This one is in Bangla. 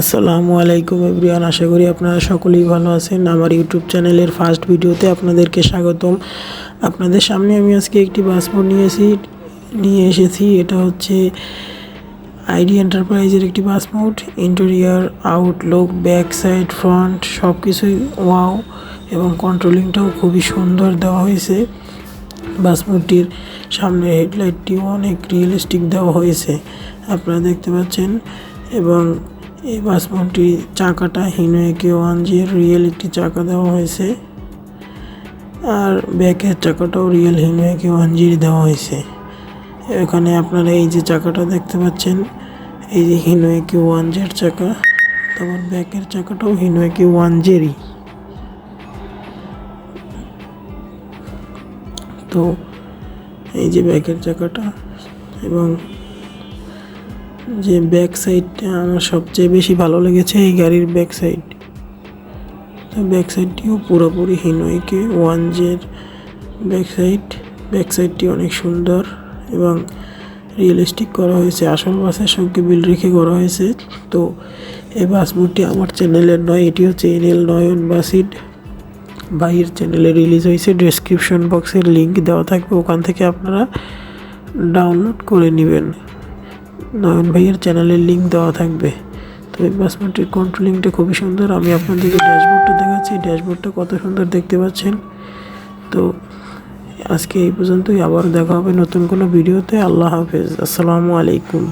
আসসালামু আলাইকুম এভরিওয়ান, আশা করি আপনারা সকলেই ভালো আছেন। আমার ইউটিউব চ্যানেলের ফার্স্ট ভিডিওতে আপনাদেরকে স্বাগতম। আপনাদের সামনে আমি আজকে একটি পাসপোর্ট নিয়ে এসেছি। এটা হচ্ছে আইডি এন্টারপ্রাইজের একটি passport. Interior, Outlook, back side, front সব কিছুই ওয়াও, এবং কন্ট্রোলিংটাও খুবই সুন্দর দেওয়া হয়েছে। পাসপোর্টটির সামনে হেডলাইটটিও অনেক রিয়েলিস্টিক দেওয়া হয়েছে, আপনারা দেখতে পাচ্ছেন। এবং এই পাসপোর্টটির চাকাটা হিনোকি 1G রিয়েল একটি চাকা দেওয়া হয়েছে, আর ব্যাকের চাকাটাও রিয়েল হিনোকি 1G দেওয়া হয়েছে। এখানে আপনারা এই যে চাকাটা দেখতে পাচ্ছেন, এই যে হিনোকি 1G চাকা, তারপর ব্যাকের চাকাটাও হিনোকি 1G। তো এই যে ব্যাকের চাকাটা, এবং যে ব্যাক সাইডটা আমার সবচেয়ে বেশি ভালো লেগেছে এই গাড়ির ব্যাক সাইড। তো ব্যাক সাইডটিও পুরোপুরি হিনোকি 1G ব্যাক সাইডটি অনেক সুন্দর এবং রিয়েলিস্টিক করা হয়েছে, আসল বাসের সঙ্গে মিল রেখে করা হয়েছে। তো এই পাসপোর্টটি আমার চ্যানেলের নয়, এটি হচ্ছে NL নয়ন বাসিড ভাইয়ের চ্যানেলে রিলিজ হয়েছে। ডেসক্রিপশন বক্সের লিঙ্ক দেওয়া থাকবে, ওখান থেকে আপনারা ডাউনলোড করে নেবেন। নয়ন ভাইয়ের চ্যানেলের লিঙ্ক দেওয়া থাকবে। তো এই পাসপোর্টের কন্ট্রোলিংটা খুবই সুন্দর। আমি আপনাদেরকে ড্যাশবোর্ডটা দেখাচ্ছি, ড্যাশবোর্ডটা কত সুন্দর দেখতে পাচ্ছেন। তো আজকে এই পর্যন্তই, আবার দেখা হবে নতুন কোনো ভিডিওতে। আল্লাহ হাফেজ, আসসালামু আলাইকুম।